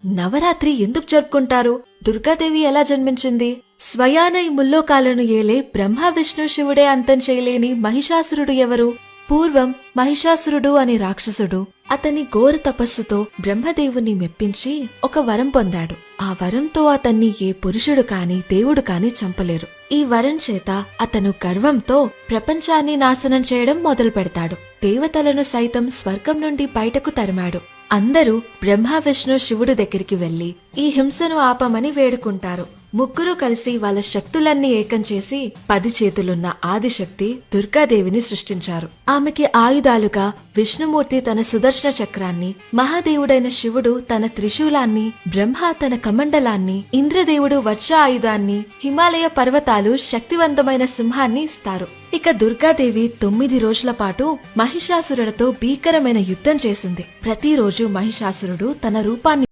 నవరాత్రి ఎందుకు జరుపుకుంటారు? దుర్గాదేవి ఎలా జన్మించింది? స్వయాన ఈ ముల్లోకాలను ఏలే బ్రహ్మ విష్ణు శివుడే అంతం చేయలేని మహిషాసురుడు ఎవరు? పూర్వం మహిషాసురుడు అనే రాక్షసుడు అతని ఘోర తపస్సుతో బ్రహ్మదేవుని మెప్పించి ఒక వరం పొందాడు. ఆ వరంతో అతన్ని ఏ పురుషుడు కాని దేవుడు కాని చంపలేరు. ఈ వరం చేత అతను గర్వంతో ప్రపంచాన్ని నాశనం చేయడం మొదలు పెడతాడు. దేవతలను సైతం స్వర్గం నుండి బయటకు తరిమాడు. అందరూ బ్రహ్మ విష్ణు శివుడు దగ్గరికి వెళ్లి ఈ హింసను ఆపమని వేడుకుంటారు. ముగ్గురు కలిసి వాళ్ళ శక్తులన్నీ ఏకం చేసి 10 చేతులున్న ఆదిశక్తి దుర్గాదేవిని సృష్టించారు. ఆమెకి ఆయుధాలుగా విష్ణుమూర్తి తన సుదర్శన చక్రాన్ని, మహాదేవుడైన శివుడు తన త్రిశూలాన్ని, బ్రహ్మ తన కమండలాన్ని, ఇంద్రదేవుడు వజ్ర ఆయుధాన్ని, హిమాలయ పర్వతాలు శక్తివంతమైన సింహాన్ని ఇస్తారు. ఇక దుర్గాదేవి 9 రోజుల పాటు మహిషాసురుడితో భీకరమైన యుద్ధం చేసింది. ప్రతిరోజు మహిషాసురుడు తన రూపాన్ని